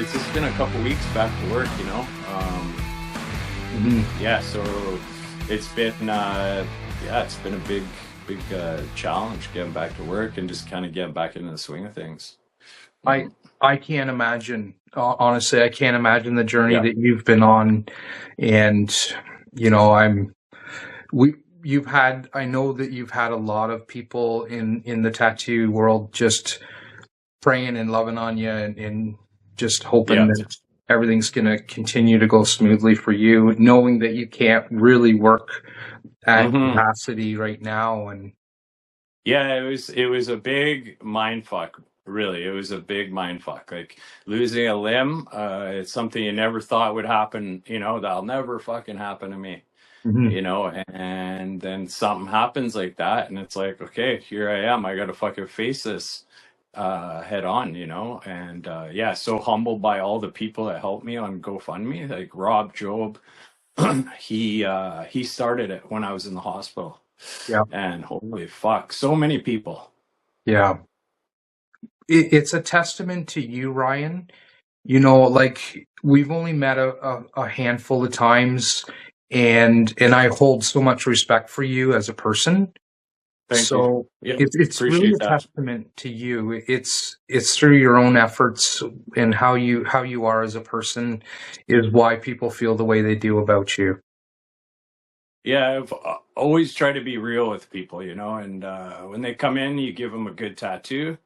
it's just been a couple weeks back to work, yeah, so it's been it's been a big challenge getting back to work and just kind of getting back into the swing of things. I can't imagine, honestly, I can't imagine the journey Yeah. that you've been on. And, I know that you've had a lot of people in the tattoo world just praying and loving on you and just hoping that everything's going to continue to go smoothly for you, knowing that you can't really work at capacity right now. And yeah, it was a big mind fuck. Really, it was a big mind fuck. Like losing a limb, it's something you never thought would happen. That'll never fucking happen to me. And then something happens like that, and it's like, okay, here I am. I got to fucking face this head on, And so humbled by all the people that helped me on GoFundMe, like Rob Job. He started it when I was in the hospital. Yeah. And holy fuck, so many people. Yeah. It's a testament to you, Ryan. Like we've only met a handful of times, and I hold so much respect for you as a person. Thank you. Yeah, it's really a testament to you. It's through your own efforts and how you are as a person is why people feel the way they do about you. Yeah, I've always tried to be real with people, and when they come in, you give them a good tattoo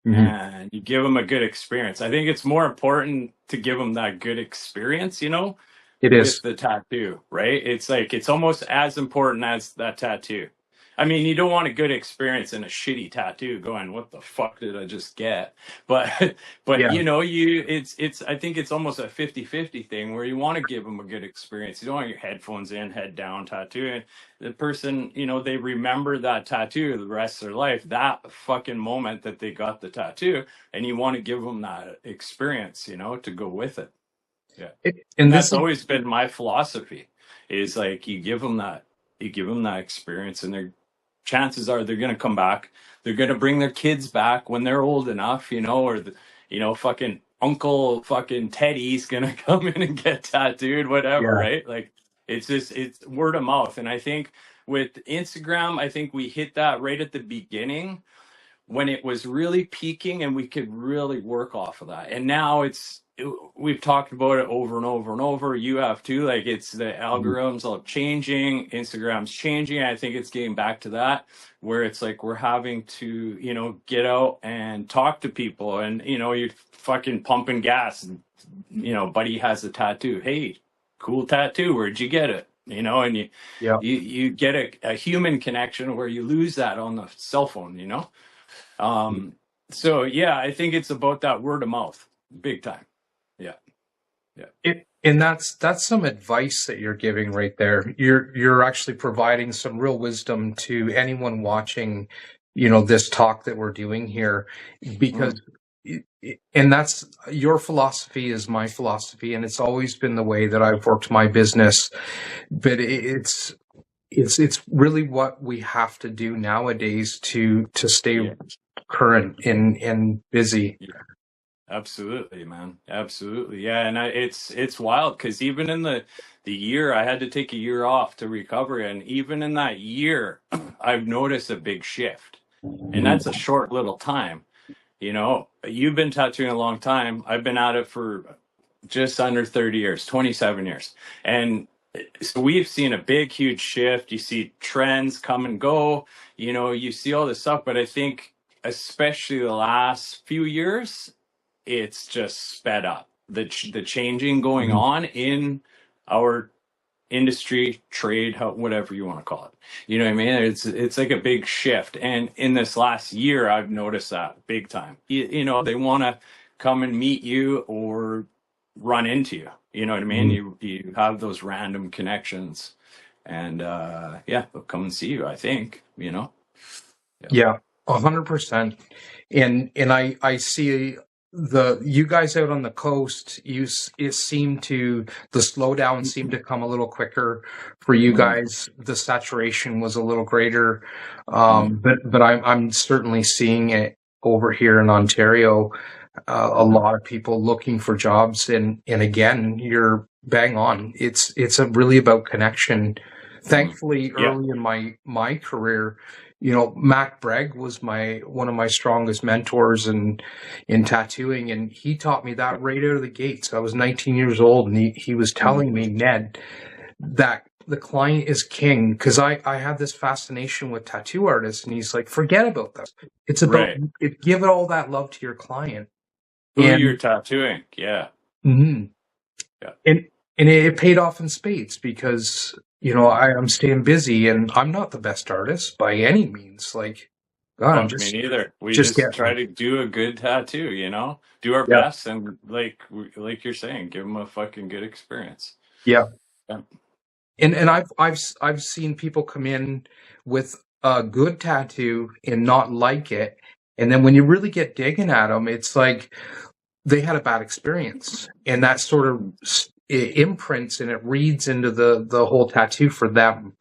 and you give them a good experience. I think it's more important to give them that good experience, It with is the tattoo, right? It's like, it's almost as important as that tattoo. I mean, you don't want a good experience in a shitty tattoo going, what the fuck did I just get? But Yeah. it's I think it's almost a 50-50 thing where you want to give them a good experience. You don't want your headphones in, head down tattoo. And the person, they remember that tattoo the rest of their life, that fucking moment that they got the tattoo, and you want to give them that experience, to go with it. Yeah. And that's always been my philosophy, is like you give them that experience, and chances are they're going to come back. They're going to bring their kids back when they're old enough, or fucking Uncle fucking Teddy's going to come in and get tattooed, whatever, right? Like it's word of mouth. And I think with Instagram, I think we hit that right at the beginning when it was really peaking and we could really work off of that. And now we've talked about it over and over and over. You have too. Like it's the algorithms all changing, Instagram's changing. I think it's getting back to that where it's like we're having to, get out and talk to people, and you're fucking pumping gas, and buddy has a tattoo. Hey, cool tattoo. Where'd you get it? And you get a human connection where you lose that on the cell phone. So yeah, I think it's about that word of mouth, big time. Yeah. And that's some advice that you're giving right there. You're actually providing some real wisdom to anyone watching, this talk that we're doing here, because and that's your philosophy is my philosophy, and it's always been the way that I've worked my business. But it's really what we have to do nowadays to stay current and busy. Yeah. Absolutely, man. Absolutely. Yeah. And it's wild because even in the year, I had to take a year off to recover. And even in that year, I've noticed a big shift. And that's a short little time. You've been tattooing a long time. I've been at it for just under 30 years, 27 years. And so we've seen a big, huge shift. You see trends come and go, you see all this stuff. But I think especially the last few years, it's just sped up. The changing going on in our industry, trade, whatever you want to call it. You know what I mean? It's like a big shift. And in this last year, I've noticed that big time. They want to come and meet you or run into you. You know what I mean? You have those random connections, and they'll come and see you, I think, Yeah, 100%. And I see you guys out on the coast, the slowdown seemed to come a little quicker for you guys. The saturation was a little greater. But I'm certainly seeing it over here in Ontario. a lot of people looking for jobs, and again, you're bang on. It's really about connection. Thankfully, Yeah. early in my career, Mac Bragg was one of my strongest mentors in tattooing, and he taught me that right out of the gates. I was 19 years old, and he was telling me, Ned, that the client is king, because I had this fascination with tattoo artists, and he's like, forget about them. It's about Right. give all that love to your client. Who you're And tattooing. Yeah. mhm. Yeah. and it paid off in spades, because I'm staying busy, and I'm not the best artist by any means. Like, God, I'm Fuck me just neither. We just just try getting. to do a good tattoo, do our Yeah, best, and like you're saying, give them a fucking good experience. yeah. Yeah. And I've seen people come in with a good tattoo and not like it, and then when you really get digging at them, it's like they had a bad experience, and that sort of it imprints, and it reads into the whole tattoo for them.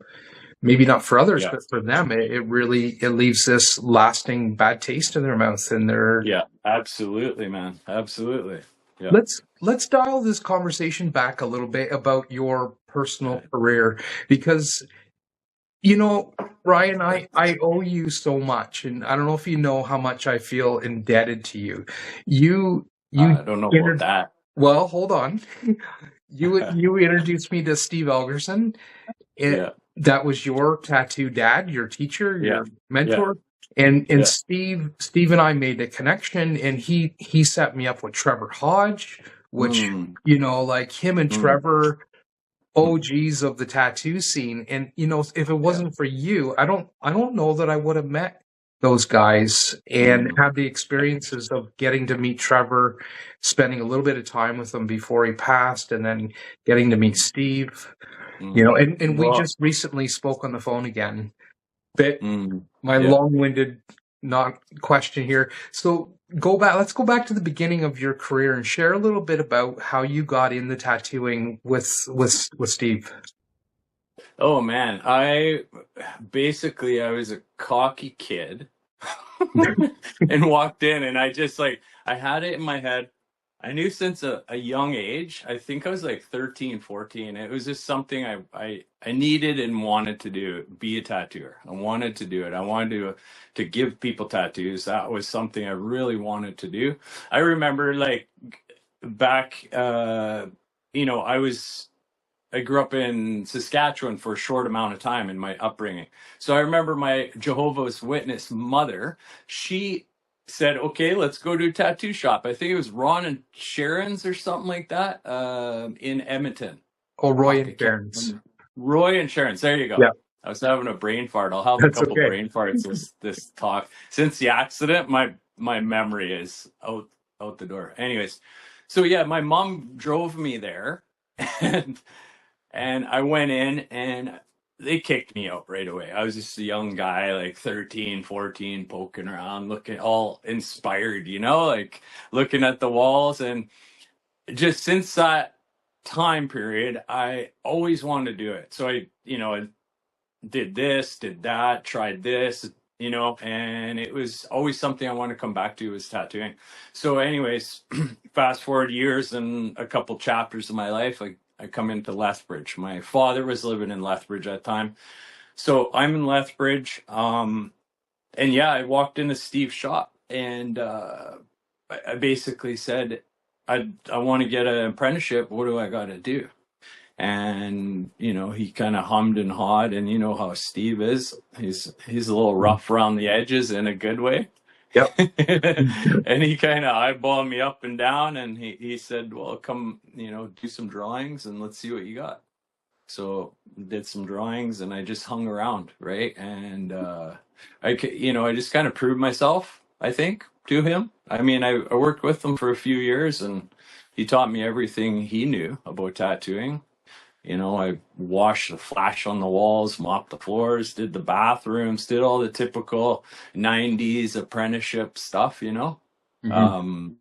Maybe not for others, Yeah. but for them, it leaves this lasting bad taste in their mouth, and they're. Yeah. Absolutely, man. Absolutely. Yeah. Let's dial this conversation back a little bit about your personal Okay. career, because Ryan, I owe you so much, and I don't know if you know how much I feel indebted to you. You I don't know about inter- that. well, hold on. You introduced me to Steve Elgerson. Yeah. That was your tattoo dad, your teacher, Yeah. your Yeah. mentor. And Yeah. Steve and I made a connection, and he set me up with Trevor Hodge, which, Mm, like him and mm, Trevor, mm. OGs of the tattoo scene. And if it Yeah. wasn't for you, I don't know that I would have met those guys and Mm, had the experiences of getting to meet Trevor, spending a little bit of time with him before he passed, and then getting to meet Steve. mm. And we Well, just recently spoke on the phone again. But mm, my yeah. long-winded not question here. So let's go back to the beginning of your career and share a little bit about how you got into tattooing with Steve. Oh man, I was a cocky kid and walked in, and I just I had it in my head. I knew since a young age. I think I was like 13, 14. It was just something I needed and wanted to do, be a tattooer. I wanted to do it. I wanted to give people tattoos. That was something I really wanted to do. I remember back I grew up in Saskatchewan for a short amount of time in my upbringing. So I remember my Jehovah's Witness mother, she said, okay, let's go to a tattoo shop. I think it was Ron and Sharon's or something like that, in Edmonton. Oh, Roy Fuck, I and can't Barron's. remember. Roy and Sharon's. There you go. Yeah, I was having a brain fart. I'll have a that's couple okay. brain farts this talk. Since the accident, my memory is out the door. Anyways, so yeah, my mom drove me there, and I went in, and they kicked me out right away. I was just a young guy, like 13, 14, poking around, looking all inspired, looking at the walls. And just since that time period, I always wanted to do it. So I did this, did that, tried this, and it was always something I wanted to come back to, was tattooing. So anyways, fast forward years and a couple chapters of my life, I come into Lethbridge. My father was living in Lethbridge at the time. So I'm in Lethbridge. And yeah, I walked into Steve's shop, and I basically said, I want to get an apprenticeship. What do I got to do? And he kind of hummed and hawed, and you know how Steve is. He's a little rough around the edges in a good way. Yep. And he kind of eyeballed me up and down, and he said, well, come, do some drawings and let's see what you got. So did some drawings, and I just hung around, right? And I just kind of proved myself, I think, to him. I mean, I worked with him for a few years, and he taught me everything he knew about tattooing. I washed the flash on the walls, mopped the floors, did the bathrooms, did all the typical 90s apprenticeship stuff. Mhm. Um,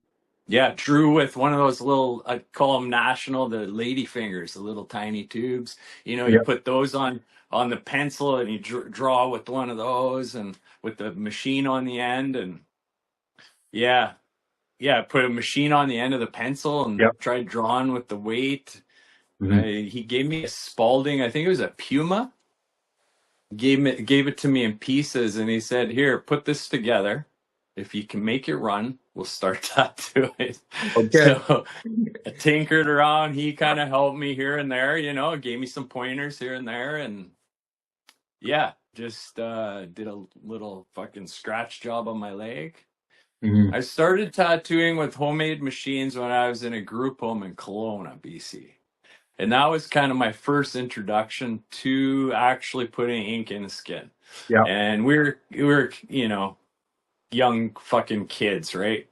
yeah, drew with one of those little, I call them national, the lady fingers, the little tiny tubes. You Yep. put those on the pencil, and you draw with one of those, and with the machine on the end. And yeah, put a machine on the end of the pencil and Yep. tried drawing with the weight. Mhm. He gave me a Spalding, I think it was a Puma. Gave it to me in pieces, and he said, "Here, put this together. If you can make it run, we'll start tattooing." Okay. So I tinkered around. He kind of helped me here and there, gave me some pointers here and there, and yeah, just did a little fucking scratch job on my leg. Mhm. I started tattooing with homemade machines when I was in a group home in Kelowna, BC. And that was kind of my first introduction to actually putting ink in the skin. Yeah. And we were, young fucking kids, right?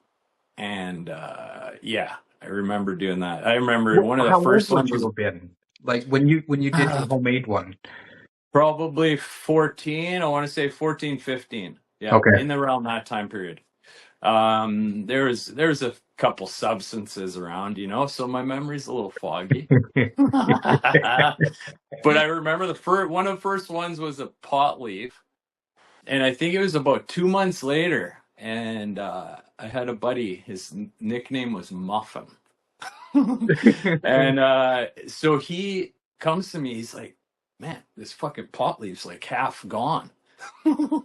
And yeah, I remember doing that. I remember one of the How old first would ones you was have been? Like when you did your homemade one? probably 14. I want to say 14, 15. Yeah, Okay. in around that time period. There's a couple substances around, so my memory's a little foggy. But I remember one of the first ones was a pot leaf, and I think it was about 2 months later. And I had a buddy. His nickname was Muffin, and so he comes to me. He's like, "Man, this fucking pot leaf's like half gone."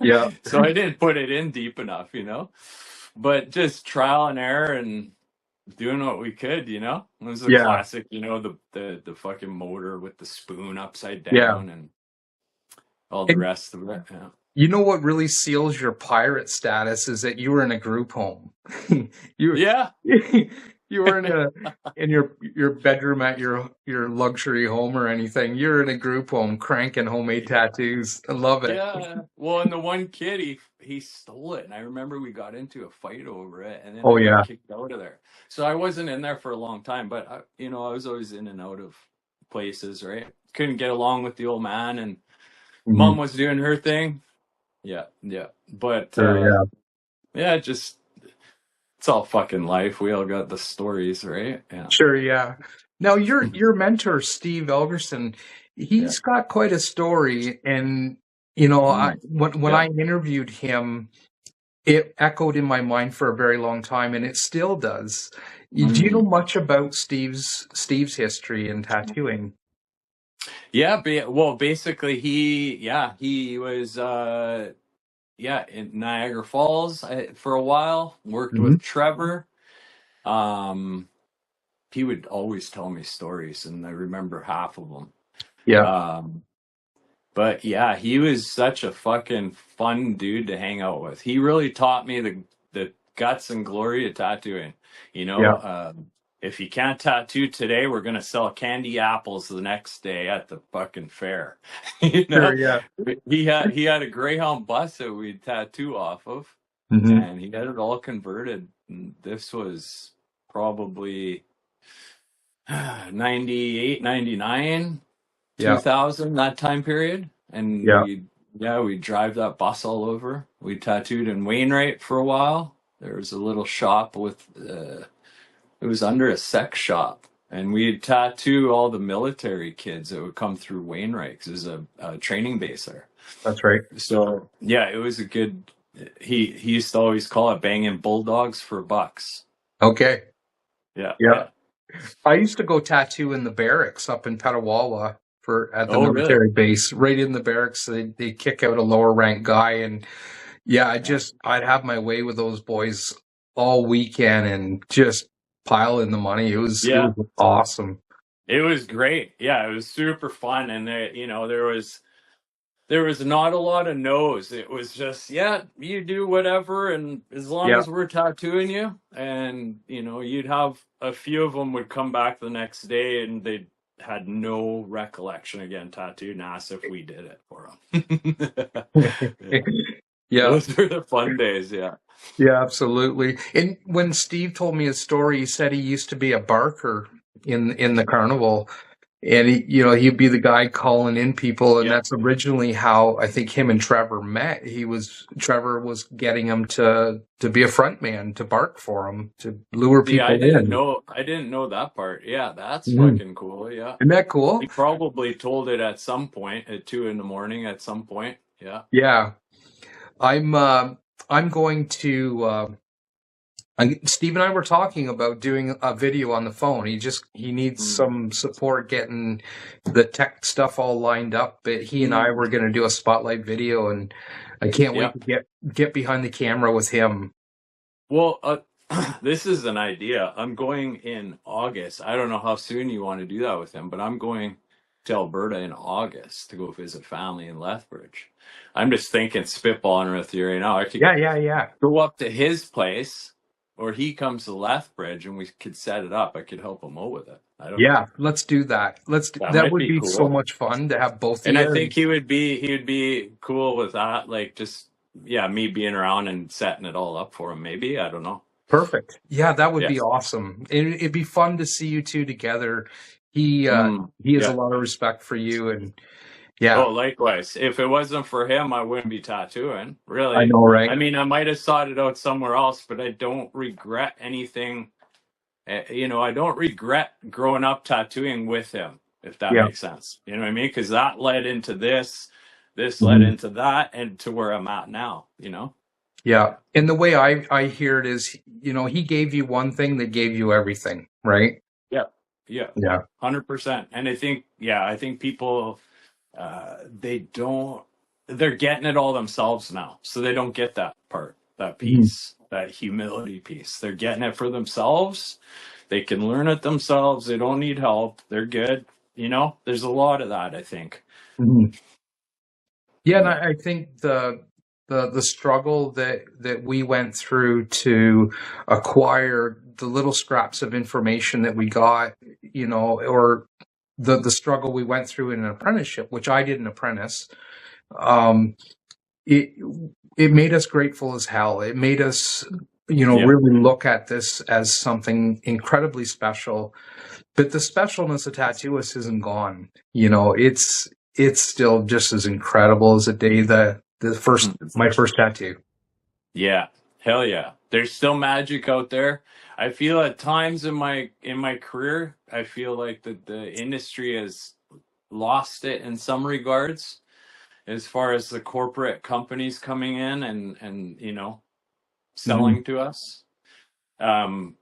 Yeah. So I didn't put it in deep enough, but just trial and error and doing what we could, It was a Yeah. classic, the fucking motor with the spoon upside Yeah. down and all the And rest of it. Yeah. you know what really seals your pirate status is that you were in a group home. you Yeah. you were in your bedroom at your luxury home or anything. You're in a group home cranking homemade tattoos. I love it. Yeah. Well, and the one kid, he stole it. And I remember we got into a fight over it, and then Oh I got yeah. kicked out of there. So I wasn't in there for a long time, but I was always in and out of places, right? Couldn't get along with the old man, and Mhm. mom was doing her thing. Yeah, yeah. But Sure, yeah. yeah, it's all fucking life. We all got the stories, right? Yeah. Sure, yeah. Now your mentor, Steve Elgerson, he's got quite a story, and when Yeah. I interviewed him, it echoed in my mind for a very long time, and it still does. Do you know Mm. much about Steve's history in tattooing? Yeah, well, basically he was in Niagara Falls for a while, worked Hmm. with Trevor. Um he would always tell me stories, and I remember half of them. Yeah, Um But yeah, he was such a fucking fun dude to hang out with. He really taught me the guts and glory of tattooing. yeah, If you can't tattoo today, we're gonna sell candy apples the next day at the fucking fair. you sure, know, yeah. he had a Greyhound bus that we'd tattoo off of, Hmm. and he had it all converted. And this was probably 98, 99. Yeah, 2000, that time period, and yeah. we drive that bus all over. We tattooed in Wainwright for a while. There was a little shop with it was under a sex shop, and we'd tattoo all the military kids that would come through Wainwright because it was a training base there. That's right. So yeah, it was a good. He used to always call it banging bulldogs for bucks. Okay. Yeah, Yeah. yeah. I used to go tattoo in the barracks up in Petawawa at the Oh, really? military base. Right in the barracks, they kick out a lower rank guy, and yeah, I'd have my way with those boys all weekend and just pile in the money. It Yeah, was awesome. it was great. Yeah, it was super fun, and there was not a lot of no's. It was just, yeah, you do whatever, and as long Yeah, as we're tattooing you, and you'd have a few of them would come back the next day, and they had no recollection again tattooed and asked if we did it for them. Yeah, yeah, those were the fun days. Yeah. yeah, absolutely. And when Steve told me his story, he said he used to be a barker in the carnival. And he'd be the guy calling in people, and Yeah. that's originally how I think him and Trevor met. Trevor was getting him to be a front man, to bark for him, to lure See, people in. I didn't know that part. Yeah, that's Mhm. fucking cool. Yeah. Isn't that cool? He probably told it at some point at 2 a.m. at some point. Yeah. Yeah, I'm going to Steve and I were talking about doing a video on the phone. He needs Mm. some support getting the tech stuff all lined up. But he and I were going to do a spotlight video, and I can't Yeah. wait to get behind the camera with him. Well, this is an idea. I'm going in August. I don't know how soon you want to do that with him, but I'm going to Alberta in August to go visit family in Lethbridge. I'm just thinking, spitballing with you right now. I could Yeah. go up to his place, or he comes to Lethbridge, and we could set it up. I could help him out with it. I don't know. Yeah, let's do that. That That might would be be so cool. much fun to have both of And I you. think he would be cool with that. Like, just yeah, me being around and setting it all up for him. Maybe, I don't know. Perfect. Yeah, that would Yeah. be awesome. It'd be fun to see you two together. He he has a Yeah. lot of respect for you, and yeah, Oh, likewise. If it wasn't for him, I wouldn't be tattooing. I Really. know, right? I mean, I might have sought it out somewhere else, but I don't regret anything. I don't regret growing up tattooing with him, if that Yeah. makes sense. You know what I mean? Because that led into this led Mhm. into that, and to where I'm at now. Yeah. And the way I hear it is, he gave you one thing that gave you everything, right? Yeah. Yeah. Yeah. 100%. And I think people, they don't, they're getting it all themselves now. So they don't get that part, that Mhm. piece, that humility piece. They're getting it for themselves. They can learn it themselves. They don't need help. They're good. There's a lot of that, I think. Mhm. Yeah, and Yeah. I think the struggle that we went through to acquire the little scraps of information that we got, or the struggle we went through in an apprenticeship, which I did an apprentice, um, it it made us grateful as hell. It made us, Yeah. really look at this as something incredibly special. But the specialness of Tattooist isn't gone. It's still just as incredible as the day my first tattoo. Yeah. Hell yeah. There's still magic out there. I feel at times in my career, I feel like the industry has lost it in some regards, as far as the corporate companies coming in and Mhm. selling to us. Um,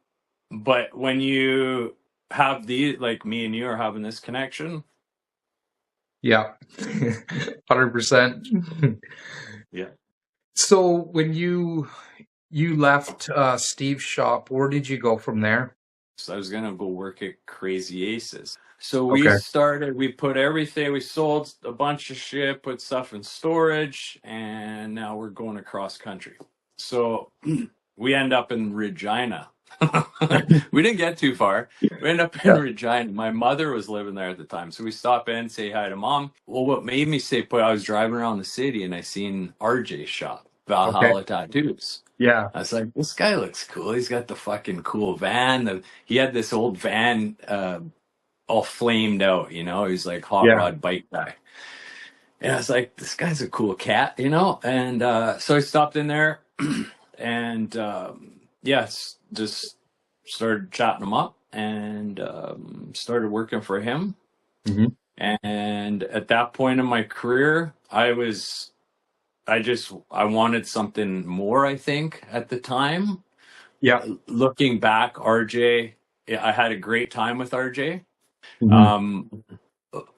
but when you have like me and you are having this connection. Yeah, 100%. Yeah. So when you left Steve's shop, where did you go from there? So I was gonna go work at Crazy Aces. So Okay. we put everything, we sold a bunch of shit, put stuff in storage, and now we're going across country. So we end up in Regina. We didn't get too far. We end up in Yeah. Regina. My mother was living there at the time. So we stop in, say hi to mom. Well, what made me say put, I was driving around the city and I seen RJ's shop, Okay. Valhalla Tattoos. Yeah. I was like, this guy looks cool. He's got the fucking cool van. He had this old van, all flamed out, He's like hot Yeah. rod bike guy. And I was like, this guy's a cool cat. And so I stopped in there and just started chatting him up and started working for him. Mhm. And at that point in my career, I wanted something more, I think, at the time. Yeah. Looking back, RJ, I had a great time with RJ. Mhm. Um,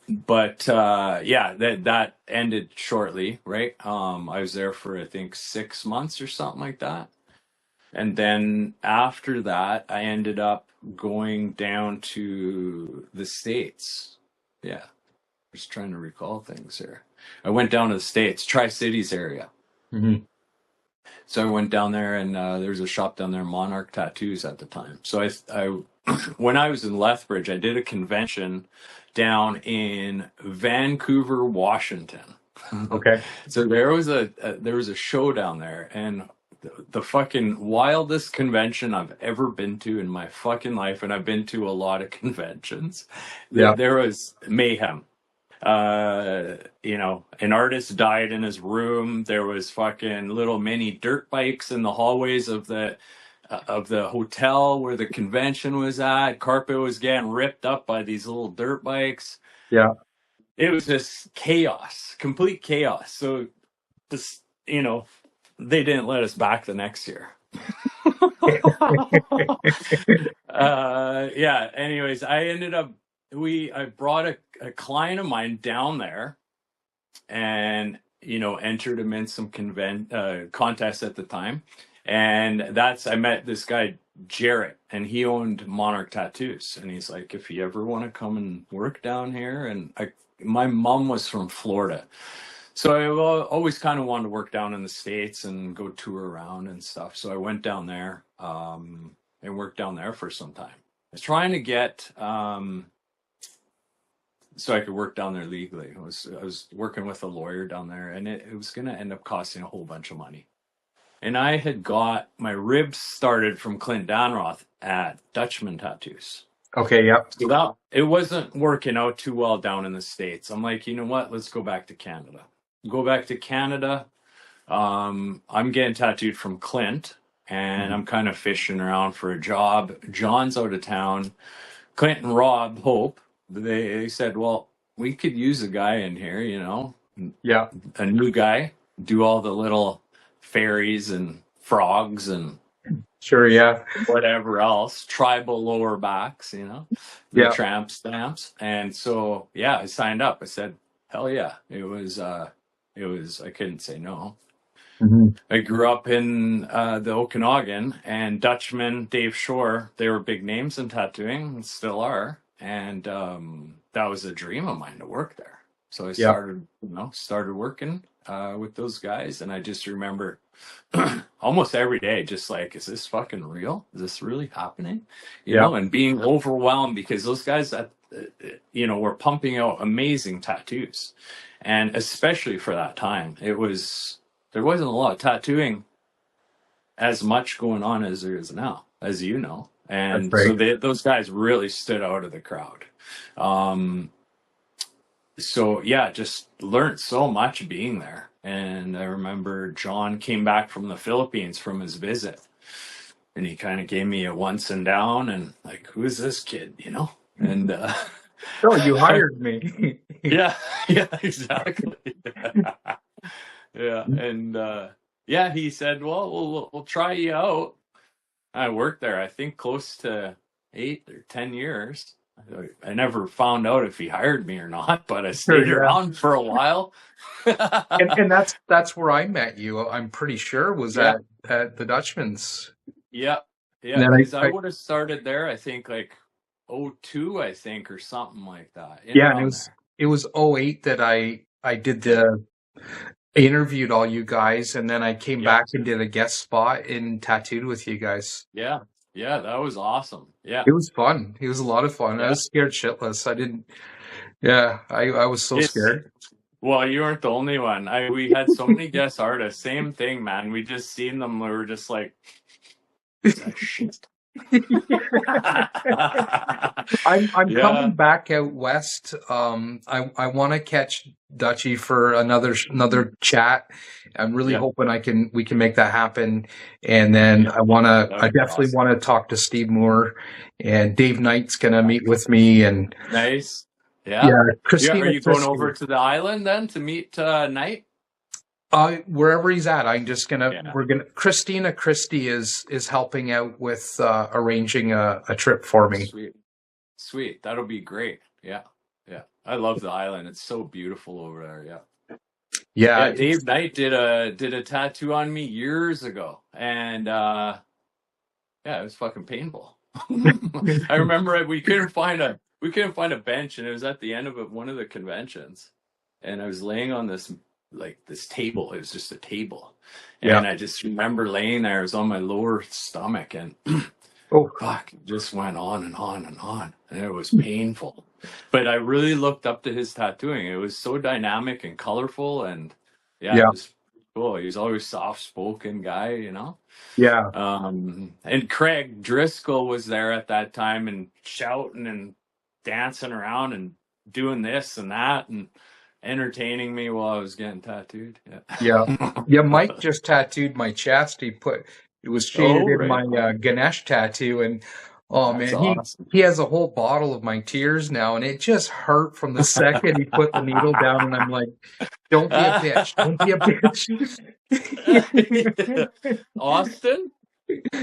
but that ended shortly, right? I was there for I think 6 months or something like that. And then after that, I ended up going down to the States. Yeah, just trying to recall things here. I went down to the States, Tri-Cities area. Mhm. So I went down there, and there was a shop down there, Monarch Tattoos, at the time. So when I was in Lethbridge, I did a convention down in Vancouver, Washington. Okay. So there was a show down there, and the fucking wildest convention I've ever been to in my fucking life, and I've been to a lot of conventions. Yeah. There was mayhem. An artist died in his room. There was fucking little mini dirt bikes in the hallways of the hotel where the convention was at. Carpet was getting ripped up by these little dirt bikes. Yeah. It was just chaos, complete chaos. So just, they didn't let us back the next year. Yeah. Anyways, I brought a client of mine down there, and entered him in some contests at the time, and I met this guy Jarrett, and he owned Monarch Tattoos, and he's like, if you ever want to come and work down here, and my mom was from Florida, so I always kind of wanted to work down in the States and go tour around and stuff. So I went down there, and worked down there for some time. I was trying to get so I could work down there legally. I was working with a lawyer down there, and it was going to end up costing a whole bunch of money. And I had got my ribs started from Clint Danroth at Dutchman Tattoos. Okay, yep. So it wasn't working out too well down in the States. I'm like, you know what? Let's go back to Canada. Go back to Canada. I'm getting tattooed from Clint, and I'm kind of fishing around for a job. John's out of town. Clint and Rob Hope, they said, well, we could use a guy in here, Yeah. a new guy, do all the little fairies and frogs and Sure, yeah. whatever else, tribal lower backs, the Yeah. tramp stamps. And so, yeah, I signed up. I said, hell yeah. It was, I couldn't say no. Mhm. I grew up in the Okanagan, and Dutchman, Dave Shore, they were big names in tattooing and still are. And that was a dream of mine to work there. So I started working with those guys. And I just remember almost every day, just like, is this fucking real? Is this really happening? And being overwhelmed because those guys that, were pumping out amazing tattoos. And especially for that time, there wasn't a lot of tattooing as much going on as there is now, as you know. And so those guys really stood out of the crowd. So yeah, just learned so much being there. And I remember John came back from the Philippines from his visit, and he kind of gave me a once and down, and like, who's this kid, And oh, you hired me. yeah, exactly. Yeah, and he said, well, we'll try you out. I worked there, I think, close to 8 or 10 years. I never found out if he hired me or not, but I stayed around for a while. and that's where I met you. I'm pretty sure was at the Dutchman's. Yeah, because I would have started there, I think, like 02, I think, or something like that. And it was 08 that I interviewed all you guys, and then I came back and did a guest spot and tattooed with you guys. Yeah, that was awesome. Yeah, it was fun. It was a lot of fun. I was scared shitless. I was so scared. Well, you weren't the only one. We had so many guest artists. Same thing, man. We just seen them. We were just like, shit. I'm coming back out west. I want to catch Dutchy for another chat. I'm really hoping we can make that happen. And then I definitely want to talk to Steve Moore, and Dave Knight's gonna meet with me. And nice. Yeah. Christina, are you going over to the island then to meet Knight? Wherever he's at, I'm just Christina Christie is helping out with arranging a trip for me. Sweet. That'll be great. Yeah. I love the island. It's so beautiful over there. Yeah. Dave Knight did a tattoo on me years ago, and it was fucking painful. I remember we couldn't find a bench, and it was at the end of one of the conventions, and I was laying on this table. It was just a table, and I just remember laying there. It was on my lower stomach, and it just went on and on and on, and it was painful. But I really looked up to his tattooing. It was so dynamic and colorful, and it was cool. He was always soft-spoken guy, and Craig Driscoll was there at that time, and shouting and dancing around and doing this and that and entertaining me while I was getting tattooed. Mike just tattooed my chest. It was shaded in my Ganesh tattoo, and man, awesome. He has a whole bottle of my tears now, and it just hurt from the second he put the needle down, and I'm like, don't be a bitch. Austin?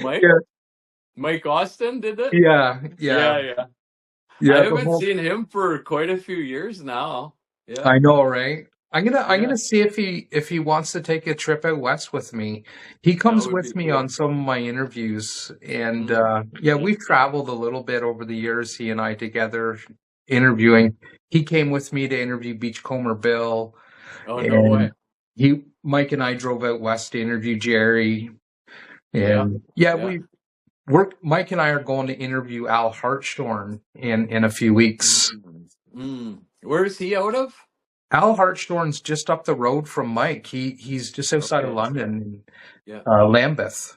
Mike? Yeah, Mike Austin did it? yeah, yeah, Yeah, yeah. I yeah. The haven't whole seen him for quite a few years now. Yeah, I know, right? I'm yeah. gonna see if he wants to take a trip out west with me. He That comes would be with me on cool. some of my interviews, and Mm. yeah, we've traveled a little bit over the years. He and I together interviewing. He came with me to interview Beachcomber Bill, Oh, no way. and Mike and I drove out west to interview Jerry, Yeah, and yeah, yeah. Mike and I are going to interview Al Hartshorn in a few weeks. Mm. Mm. Where is he out of? Al Hartshorn's just up the road from Mike. He's just outside of Okay. London, Yeah, Lambeth.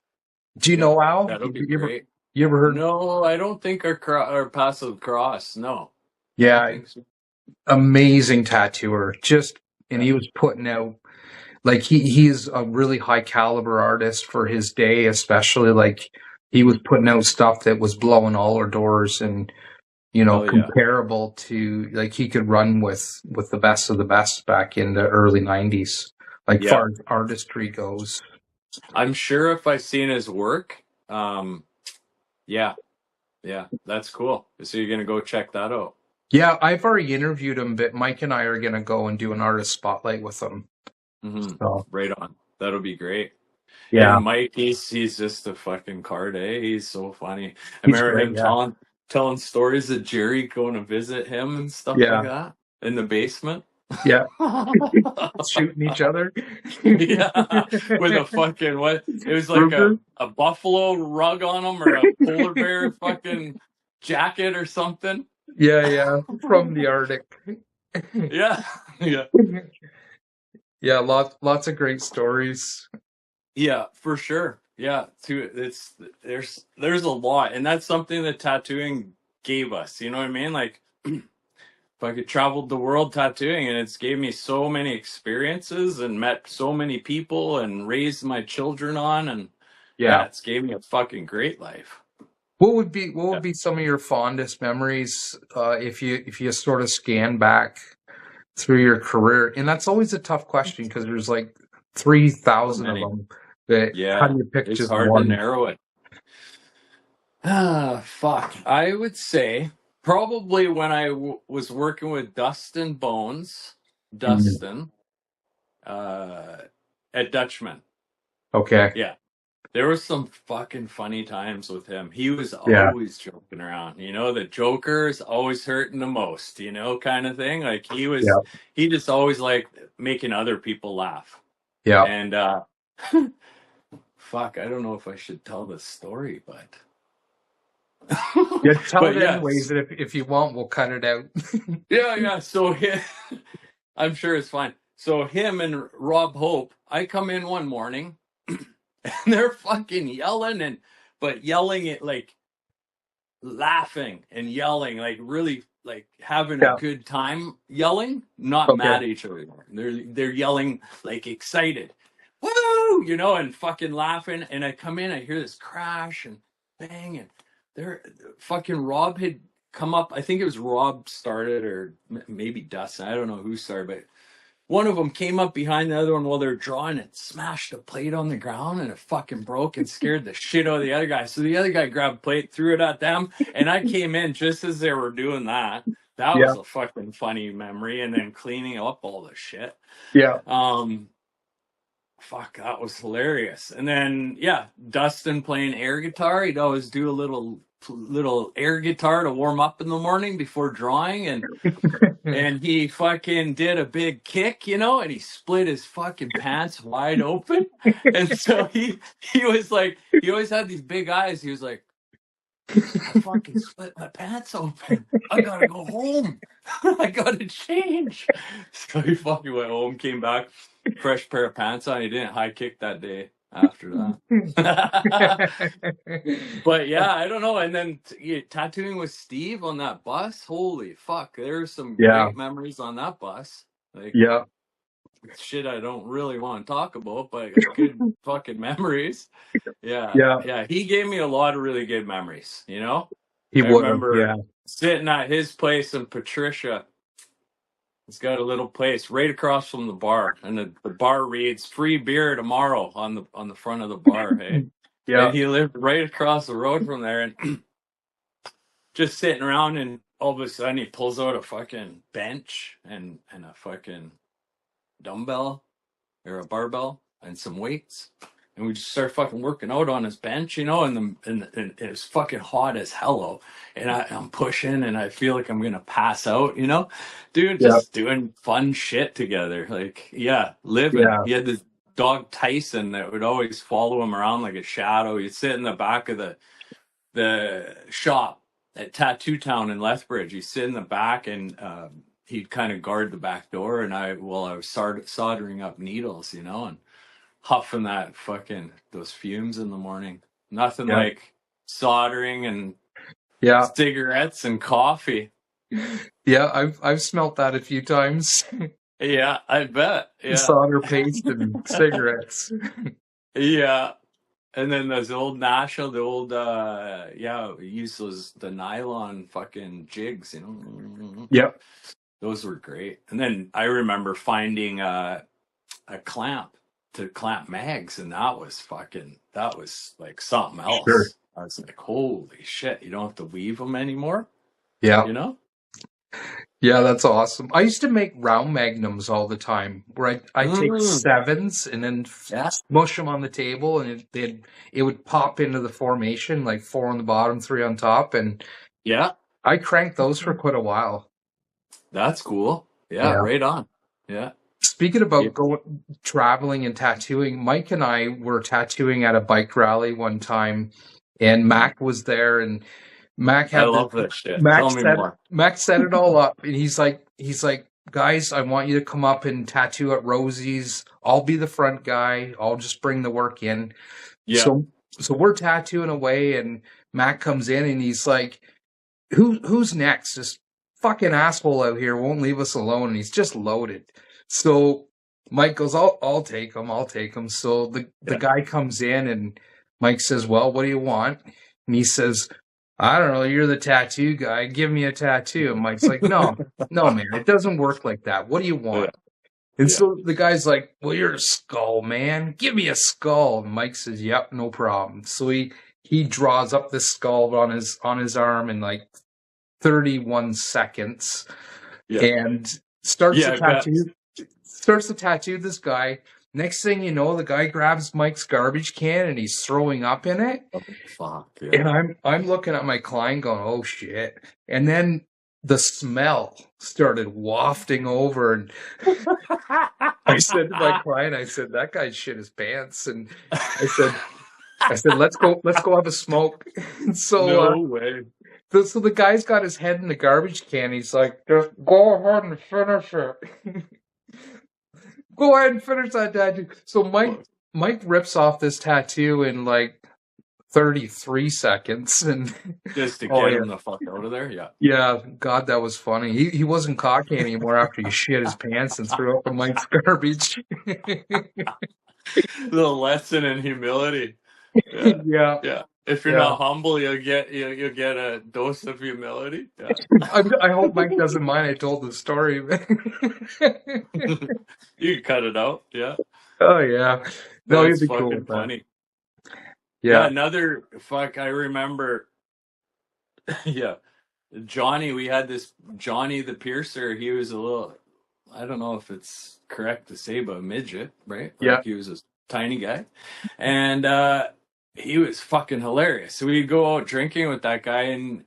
Do you yeah. know Al? That'll be You great. ever heard? No, I don't think our paths will cross. No, I don't Yeah, think so. amazing tattooer. Just and Yeah. he was putting out like he's a really high caliber artist for his day, especially like he was putting out stuff that was blowing all our doors and Hell yeah. comparable to like he could run with the best of the best back in the early 90s, like Yeah. far as artistry goes. I'm sure if I seen his work, yeah, yeah, that's cool. So you're gonna go check that out. Yeah, I've already interviewed him, but Mike and I are gonna go and do an artist spotlight with him. Hmm. So Right on. That'll be great. yeah, And Mike, he's just a fucking card, eh? He's so funny. I he's remember great. him Yeah, telling stories of Jerry going to visit him and stuff like yeah, that in the basement. yeah. Shooting each other. Yeah, with a fucking what? It was like Ruger. a buffalo rug on him or a polar bear fucking jacket or something. Yeah, yeah. From the Arctic. Yeah, yeah, Yeah, lots of great stories. yeah, for sure. Yeah, too. It's there's a lot, and that's something that tattooing gave us. You know what I mean? Like, if I could traveled the world tattooing, and it's gave me so many experiences and met so many people and raised my children on, and Yeah. yeah, it's gave me a fucking great life. What Yeah. would be some of your fondest memories if you sort of scan back through your career? And that's always a tough question because there's like So 3,000 of many. them. But how Yeah, do you pick it's just hard to one? narrow it. Ah, fuck. I would say probably when I was working with Dustin Bones, Mm, Dustin, uh, at Dutchman. okay. Yeah, there was some fucking funny times with him. He was Yeah. always joking around. You know, the Joker is always hurting the most. You know, kind of thing. Like Yeah. he just always liked making other people laugh. Yeah. And fuck, I don't know if I should tell this story, but. Yeah. Tell But it anyways, yes, and if you want, we'll cut it out. yeah, yeah. So I'm sure it's fine. So him and Rob Hope, I come in one morning and they're fucking yelling but yelling it like laughing and yelling, like really like having a Yeah. good time yelling, not Okay. mad at each other. They're yelling like excited. Woo! You know, and fucking laughing. And I come in, I hear this crash and bang, and they're fucking Rob had come up. I think it was Rob started or maybe Dustin. I don't know who started, but one of them came up behind the other one while they're drawing and smashed a plate on the ground and it fucking broke and scared the shit out of the other guy. So the other guy grabbed a plate, threw it at them, and I came in just as they were doing that. That Yeah. was a fucking funny memory. And then cleaning up all the shit. Yeah. Fuck, that was hilarious. And then yeah, Dustin playing air guitar. He'd always do a little air guitar to warm up in the morning before drawing, and he fucking did a big kick, you know, and he split his fucking pants wide open. And so he was like, he always had these big eyes. He was like, I fucking split my pants open. I gotta go home. I gotta change. So he fucking went home, came back, fresh pair of pants on. He didn't high kick that day after that. But yeah, I don't know. And then tattooing with Steve on that bus. Holy fuck. There's some Yeah. great memories on that bus. Like Yeah. shit I don't really want to talk about, but good fucking memories. Yeah. Yeah. Yeah. He gave me a lot of really good memories, you know? He I would have. remember Yeah. sitting at his place in Patricia. It's got a little place right across from the bar, and the bar reads "free beer tomorrow" on the front of the bar. Hey, Yeah. And he lived right across the road from there, and just sitting around, and all of a sudden he pulls out a fucking bench and a fucking dumbbell or a barbell and some weights. And we just start fucking working out on his bench, you know, and it was fucking hot as hello. And I'm pushing and I feel like I'm gonna pass out, you know? Dude, Yeah. just doing fun shit together. Like, yeah, living. Yeah. He had this dog Tyson that would always follow him around like a shadow. He'd sit in the back of the shop at Tattoo Town in Lethbridge. He'd sit in the back and he'd kind of guard the back door, and I was soldering up needles, you know, and huffing those fumes in the morning. Nothing Yeah. like soldering and Yeah. cigarettes and coffee. Yeah. I've smelt that a few times. Yeah, I bet. Yeah. Solder paste and cigarettes. Yeah. And then those old National, the old we used the nylon fucking jigs, you know. Yep. Those were great. And then I remember finding a clamp to clamp mags, and that was like something Sure. else. I was like, holy shit, you don't have to weave them anymore, Yeah. you know? Yeah, that's awesome. I used to make round magnums all the time, where I take sevens and then smush them on the table, and it would pop into the formation, like 4 on the bottom, 3 on top, and Yeah, I cranked those for quite a while. that's cool. Yeah, Yeah. right on. Yeah. Speaking about traveling and tattooing, Mike and I were tattooing at a bike rally one time, and Mac was there, and Mac had I love this shit. Mac Tell me more. Mac set it all up, and he's like, guys, I want you to come up and tattoo at Rosie's. I'll be the front guy. I'll just bring the work in. Yeah. So we're tattooing away, and Mac comes in, and he's like, who's next? This fucking asshole out here won't leave us alone, and he's just loaded. So Mike goes, I'll take him. I'll take him. So the guy comes in, and Mike says, well, what do you want? And he says, I don't know, you're the tattoo guy. Give me a tattoo. And Mike's like, no, man, it doesn't work like that. What do you want? And so the guy's like, well, you're a skull, man. Give me a skull. And Mike says, yep, no problem. So he draws up the skull on his arm in like 31 seconds and starts to tattoo this guy. Next thing you know, the guy grabs Mike's garbage can and he's throwing up in it. Oh, fuck, yeah. And I'm looking at my client going, oh shit. And then the smell started wafting over, and I said to my client, I said, that guy shit his pants. And I said, let's go have a smoke. So no way. So the guy's got his head in the garbage can. He's like, just go ahead and finish it. Go ahead and finish that tattoo. So Mike rips off this tattoo in like 33 seconds, and just to get him the fuck out of there. Yeah, God, that was funny. He wasn't cocky anymore after he shit his pants and threw up in Mike's garbage. The lesson in humility. Yeah. If you're not humble, you'll get a dose of humility. Yeah. I hope Mike doesn't mind I told the story. You can cut it out. Yeah. Oh yeah. No, it's you'd be fucking cool, funny. Yeah. Another I remember. Yeah, Johnny. We had this Johnny the Piercer. He was a little. I don't know if it's correct to say, but a midget, right? Like he was a tiny guy, and he was fucking hilarious. So we'd go out drinking with that guy, and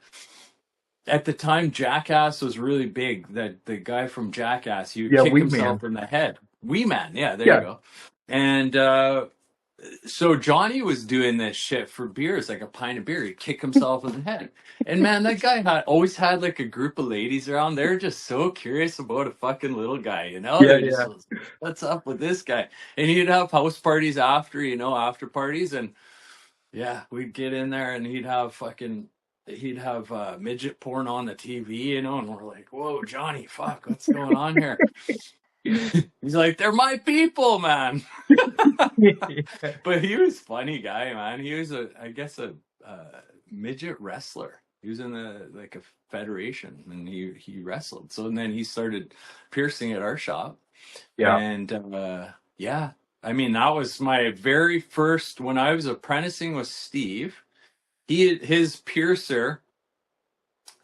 at the time, Jackass was really big. That the guy from Jackass, he would kick himself in the head. Wee Man, there you go. And so Johnny was doing this shit for beers, like a pint of beer. He'd kick himself in the head. And man, that guy always had like a group of ladies around. They're just so curious about a fucking little guy, you know? Just, what's up with this guy? And he'd have house parties after, after parties. And yeah, we'd get in there and he'd have midget porn on the TV, and we're like, whoa, Johnny, fuck, what's going on here? He's like, they're my people, man. But he was a funny guy, man. He was I guess a midget wrestler. He was in a federation, and he wrestled. So then he started piercing at our shop. And I mean, that was my very first, when I was apprenticing with Steve, his piercer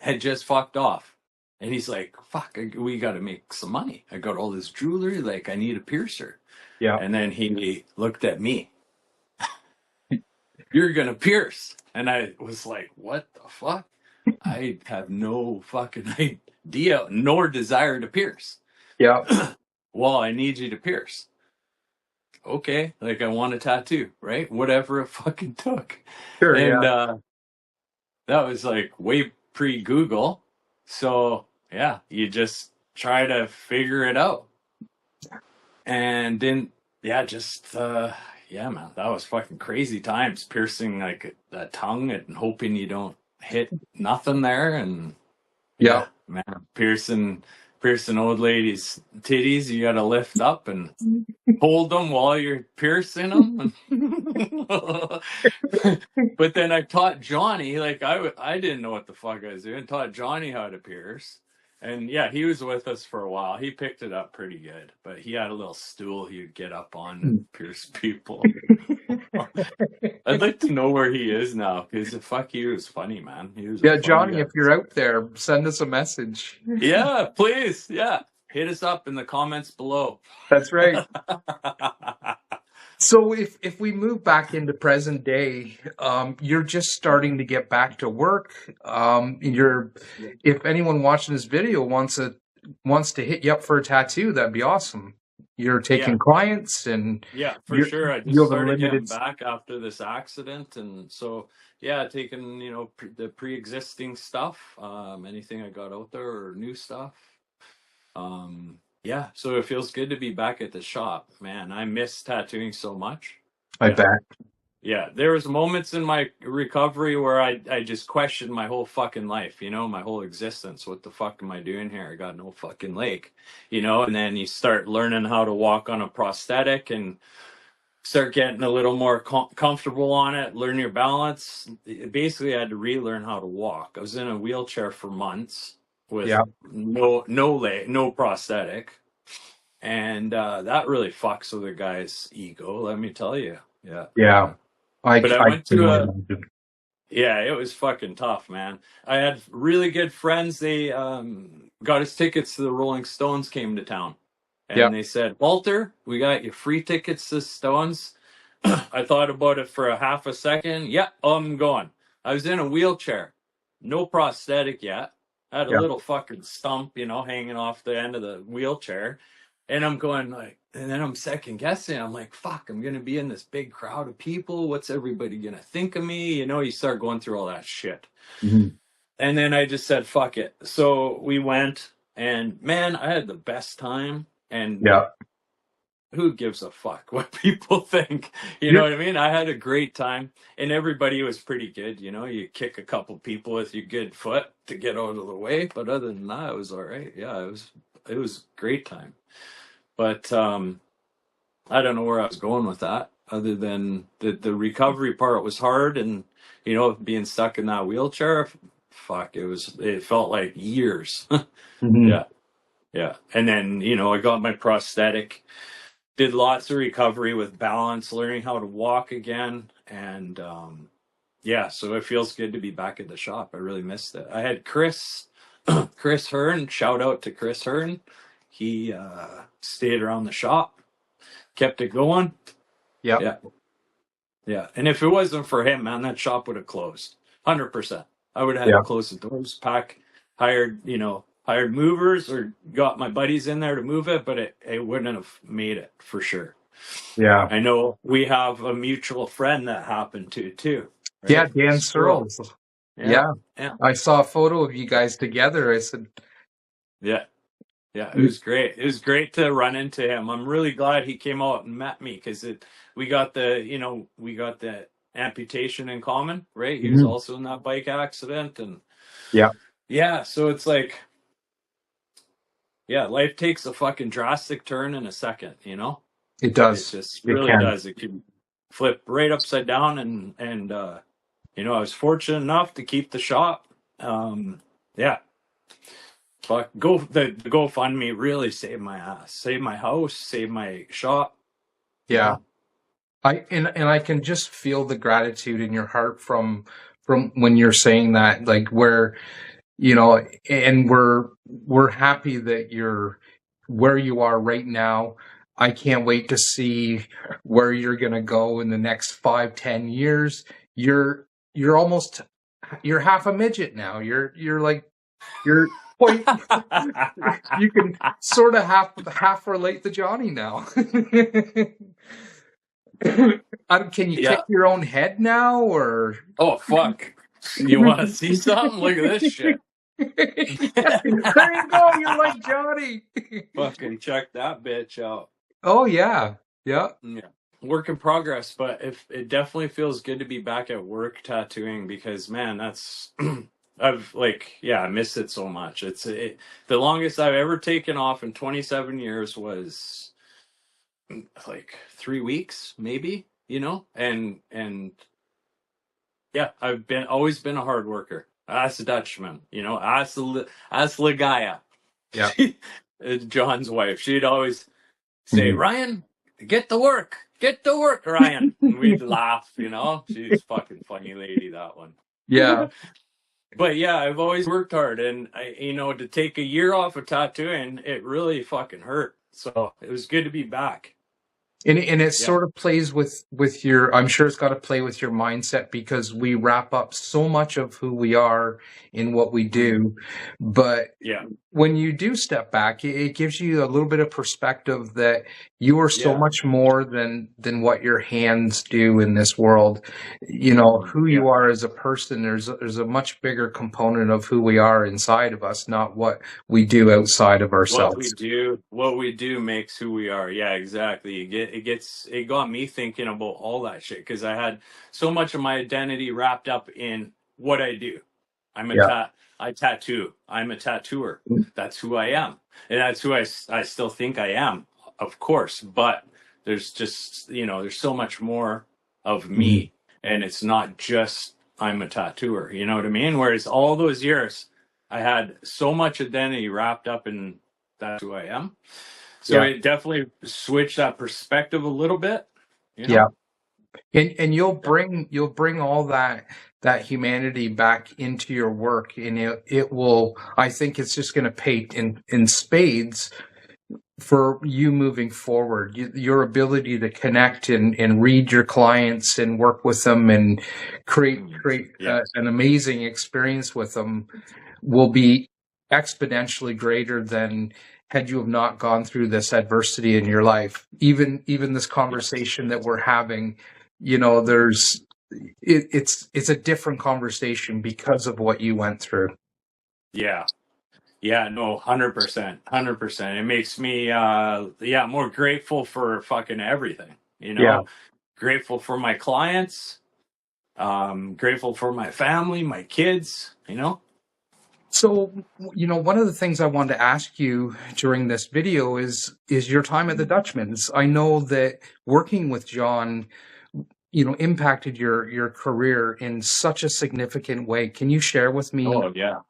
had just fucked off. And he's like, fuck, we got to make some money. I got all this jewelry. Like, I need a piercer. Yeah. And then he looked at me. You're going to pierce. And I was like, what the fuck? I have no fucking idea nor desire to pierce. Yeah. Well, I need you to pierce. Okay. Like, I want a tattoo, right? Whatever it fucking took. Sure. And Yeah. that was like way pre-Google. So, yeah, you just try to figure it out. And then, yeah, yeah, man, that was fucking crazy times, piercing like a tongue and hoping you don't hit nothing there. And Yeah. man, piercing old ladies' titties, you got to lift up and hold them while you're piercing them. But then I taught Johnny, like I didn't know what the fuck I was doing. Taught Johnny how to pierce, and yeah, he was with us for a while. He picked it up pretty good, but he had a little stool he would get up on and pierce people. I'd like to know where he is now, because fuck, he was funny, man. He was Johnny, guy. if you're out there, send us a message. Yeah, please. Yeah. Hit us up in the comments below. That's right. So if we move back into present day, you're just starting to get back to work. If anyone watching this video wants to hit you up for a tattoo, that'd be awesome. You're taking clients, and yeah, for sure. I just started getting back after this accident, and so yeah, taking the pre-existing stuff, anything I got out there or new stuff. Yeah, so it feels good to be back at the shop, man. I miss tattooing so much. I bet. Yeah, there was moments in my recovery where I just questioned my whole fucking life, my whole existence. What the fuck am I doing here? I got no fucking leg, and then you start learning how to walk on a prosthetic and start getting a little more comfortable on it, learn your balance. Basically, I had to relearn how to walk. I was in a wheelchair for months with no prosthetic. And that really fucks with a guy's ego, let me tell you. Yeah. I went to it was fucking tough, man. I had really good friends. They got us tickets to the Rolling Stones came to town. And they said, Halter, we got you free tickets to Stones. I thought about it for a half a second. Yeah, I'm going. I was in a wheelchair. No prosthetic yet. I had a little fucking stump, hanging off the end of the wheelchair. And I'm going and then I'm second guessing. I'm like, fuck, I'm going to be in this big crowd of people. What's everybody going to think of me? You start going through all that shit. Mm-hmm. And then I just said, fuck it. So we went, and man, I had the best time. And who gives a fuck what people think? You know what I mean? I had a great time, and everybody was pretty good. You kick a couple people with your good foot to get out of the way. But other than that, it was all right. Yeah, it was a great time. But I don't know where I was going with that, other than the recovery part was hard, and being stuck in that wheelchair, fuck, it felt like years. Mm-hmm. Yeah. And then I got my prosthetic, did lots of recovery with balance, learning how to walk again, and so it feels good to be back at the shop. I really missed it. I had Chris Hearn. Shout out to Chris Hearn. He stayed around the shop, kept it going. Yeah. And if it wasn't for him, man, that shop would have closed. 100%. I would have had to close the doors, hired movers, or got my buddies in there to move it, but it wouldn't have made it for sure. Yeah. I know we have a mutual friend that happened to too. Right? Yeah, Dan Searles. Yeah. I saw a photo of you guys together. I said, yeah, it was great. It was great to run into him. I'm really glad he came out and met me, because we got the amputation in common, right? He was also in that bike accident, and so it's like, life takes a fucking drastic turn in a second, It does. It just really does. It can flip right upside down, and I was fortunate enough to keep the shop. Fuck, the GoFundMe really saved my ass, saved my house, saved my shop. you Yeah. know? And I can just feel the gratitude in your heart from when you're saying that, like where, you know, and we're happy that you're where you are right now. I can't wait to see where you're gonna go in the next 5, 10 years. You're almost you're half a midget now. You're like you're quite you can sort of half relate to Johnny now. Can you kick Yeah. your own head now, or? Oh, fuck. You want to see something? Look at this shit. There you go. You're like Johnny. Fucking check that bitch out. Oh yeah, yeah, Yeah. Work in progress, but if it definitely feels good to be back at work tattooing because man, that's I've like yeah, I miss it so much. The longest I've ever taken off in 27 years was like 3 weeks, maybe, you know, and yeah, I've been always been a hard worker. That's a Dutchman, you know. That's Ligaya, yeah. John's wife. She'd always say, Mhm. Ryan, get to work, Ryan. And we'd laugh, you know. She's fucking funny lady, that one. Yeah, But yeah, I've always worked hard, and to take a year off of tattooing, it really fucking hurt. So it was good to be back. and it Yeah. sort of plays with your. I'm sure it's got to play with your mindset because we wrap up so much of who we are in what we Mm. do, but Yeah. when you do step back, it gives you a little bit of perspective that you are so Yeah. much more than what your hands do in this world. You know who Yeah. you are as a person. There's a much bigger component of who we are inside of us, not what we do outside of ourselves. What we do makes who we are. Yeah, exactly. It got me thinking about all that shit because I had so much of my identity wrapped up in what I do. I'm a Yeah. tat. I tattoo. I'm a tattooer. That's who I am, and that's who I still think I am, of course. But there's just there's so much more of Mhm. me, and it's not just I'm a tattooer. You know what I mean? Whereas all those years, I had so much identity wrapped up in that's who I am. So Yeah. it definitely switched that perspective a little bit. You Yeah. know? And Yeah. you'll bring all that humanity back into your work, and it will. I think it's just going to pay in spades for you moving forward. Your ability to connect and read your clients and work with them and create Yeah. an amazing experience with them will be exponentially greater than had you have not gone through this adversity in your life. Even this Yeah. conversation that we're having, there's it's a different conversation because of what you went through. Yeah. Yeah, no, 100%. 100%. It makes me more grateful for fucking everything, you Yeah. know? Grateful for my clients, grateful for my family, my kids, you know? So, one of the things I wanted to ask you during this video is your time at the Dutchman's. I know that working with John, impacted your career in such a significant way. Can you share with me Oh, yeah.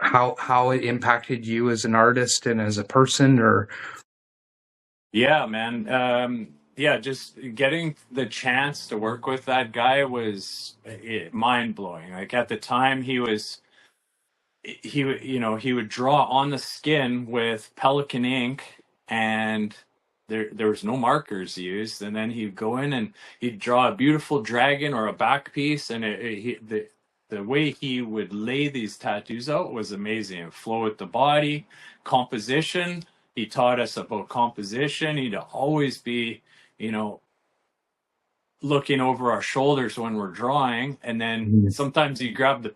how it impacted you as an artist and as a person? Or Yeah, man. Yeah, just getting the chance to work with that guy was mind blowing. Like at the time, he would draw on the skin with Pelican ink, and there was no markers used. And then he'd go in and he'd draw a beautiful dragon or a back piece, and the way he would lay these tattoos out was amazing. Flow with the body, composition. He taught us about composition. He'd always be, you know, looking over our shoulders when we're drawing, and then Mhm. sometimes he'd grab the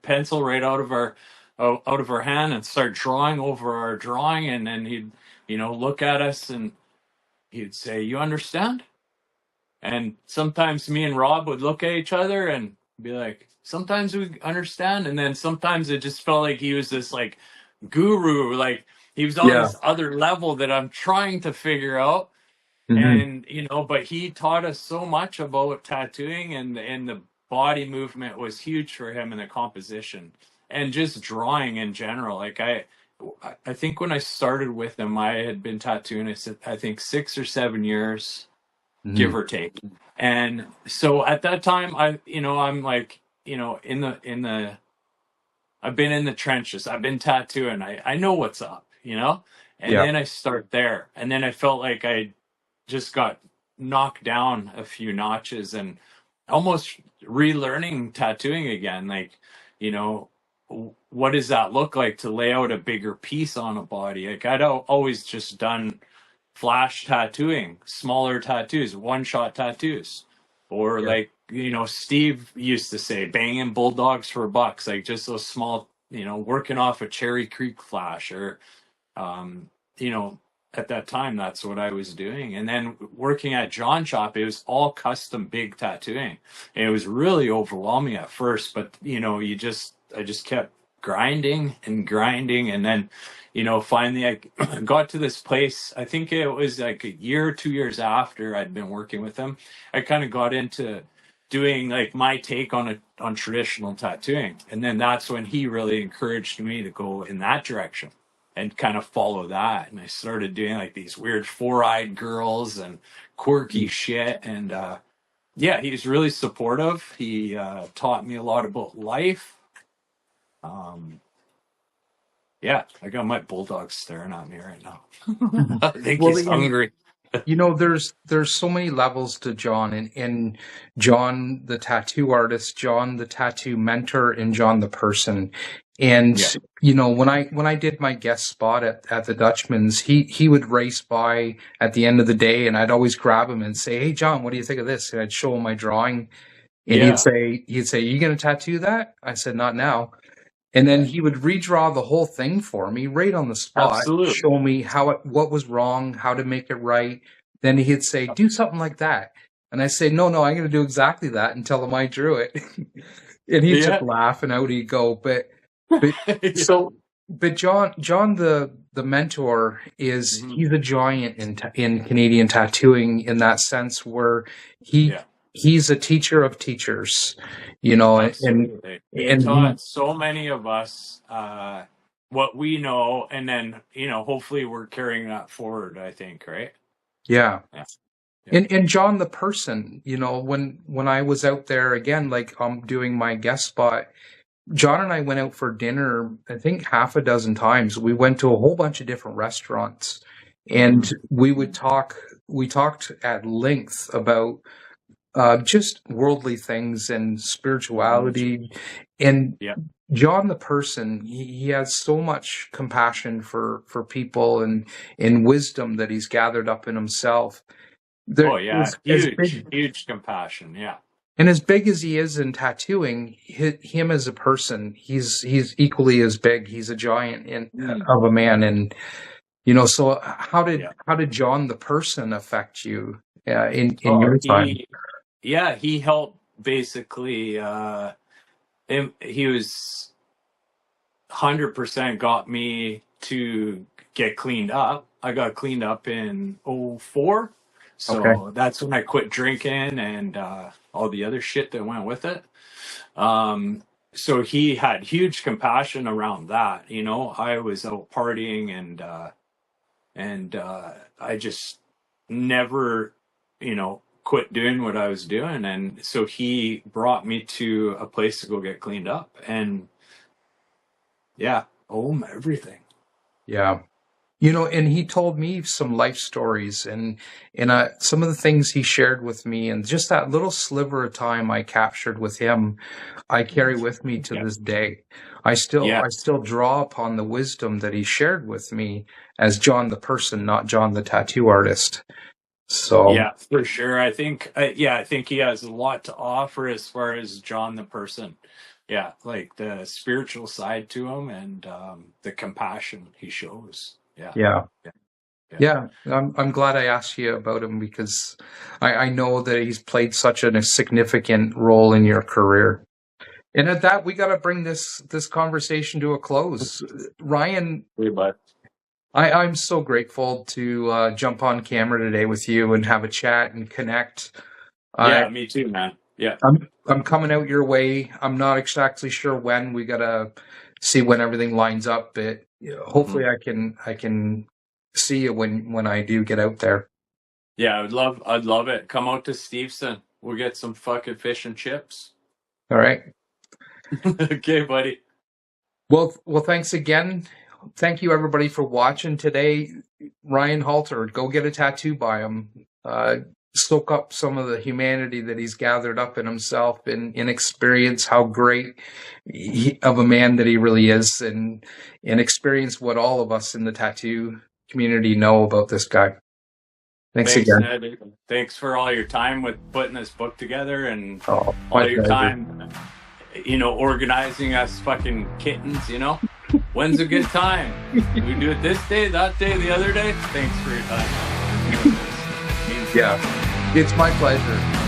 pencil right out of our hand and start drawing over our drawing, and then he'd look at us and he'd say, "You understand?" And sometimes me and Rob would look at each other and be like, sometimes we understand. And then sometimes it just felt like he was this like guru, like he was on Yeah. this other level that I'm trying to figure out. Mhm. And, but he taught us so much about tattooing, and the body movement was huge for him, and the composition and just drawing in general. Like I think when I started with him, I had been tattooing, I think 6 or 7 years. give or take. And so at that time, I'm like, I've been in the trenches. I've been tattooing. I know what's up, And Yeah. then I start there. And then I felt like I just got knocked down a few notches and almost relearning tattooing again. Like, what does that look like to lay out a bigger piece on a body? Like I'd always just done flash tattooing, smaller tattoos, one shot tattoos. Or Yeah. like, Steve used to say, banging bulldogs for bucks, like just those small, working off a Cherry Creek flash or, um, you know, at that time, that's what I was doing. And then working at John Shop, it was all custom big tattooing. And it was really overwhelming at first, but I just kept grinding and grinding. And then, finally I got to this place. I think it was like a year or 2 years after I'd been working with him. I kind of got into doing like my take on traditional tattooing. And then that's when he really encouraged me to go in that direction and kind of follow that. And I started doing like these weird four-eyed girls and quirky shit. And yeah, he's really supportive. He taught me a lot about life. Yeah, I got my bulldog staring at me right now. I think Well, he's hungry. there's so many levels to John, and John the tattoo artist, John the tattoo mentor, and John the person. And Yeah. when I did my guest spot at the Dutchman's, he would race by at the end of the day, and I'd always grab him and say, "Hey John, what do you think of this?" And I'd show him my drawing, and Yeah, he'd say, "You gonna tattoo that?" I said, "Not now." And then he would redraw the whole thing for me right on the spot, absolutely. show me what was wrong, how to make it right. Then he'd say, "Do something like that." And I say, "No, I'm going to do exactly that," and tell him I drew it. And he'd just Yeah. laugh and out he'd go. But Yeah. but John the mentor Mhm. he's a giant in Canadian tattooing in that sense where Yeah. he's a teacher of teachers, and Absolutely. He he taught so many of us what we know, and then, hopefully we're carrying that forward, I think, right? yeah. Yeah. Yeah. And John the person, when I was out there again, like doing my guest spot, John and I went out for dinner, I think half a dozen times. We went to a whole bunch of different restaurants, and we talked at length about just worldly things and spirituality. And Yeah. John the person, he has so much compassion for people and wisdom that he's gathered up in himself. Oh, There yeah. as Huge, big huge compassion. Yeah. and as big as he is in tattooing, him as a person, he's equally as big. He's a giant of a man, and So Yeah. how did John the person affect you in Oh, your time? he helped basically, he was 100% got me to get cleaned up. I got cleaned up in '04. Okay, So that's when I quit drinking and all the other shit that went with it. Um, so he had huge compassion around that. I was out partying and I just never, quit doing what I was doing. And so he brought me to a place to go get cleaned up. And yeah, everything. yeah. And he told me some life stories and some of the things he shared with me, and just that little sliver of time I captured with him, I carry with me to Yeah. this day. Yeah. I still draw upon the wisdom that he shared with me as John the person, not John the tattoo artist. So Yeah, for sure. I think he has a lot to offer as far as John the person. Yeah, like the spiritual side to him and the compassion he shows. Yeah, yeah. yeah, yeah. Yeah, I'm glad I asked you about him because I know that he's played such a significant role in your career. And at that, we got to bring this conversation to a close. Ryan, Hey, bud. I'm so grateful to jump on camera today with you and have a chat and connect. Yeah, me too, man. Yeah. I'm coming out your way. I'm not exactly sure when. We gotta see when everything lines up, but hopefully I can see you when I do get out there. Yeah, I'd love it. Come out to Steveston. We'll get some fucking fish and chips. All right. Okay, buddy. Well, thanks again. Thank you everybody for watching today. Ryan Halter, go get a tattoo by him. Soak up some of the humanity that he's gathered up in himself and experience how great of a man that he really is, and experience what all of us in the tattoo community know about this guy. Thanks again. Ned. Thanks for all your time with putting this book together, and Oh, all your time, organizing us fucking kittens, When's a good time? We do it this day, that day, the other day? Thanks for your time. Yeah, it's my pleasure.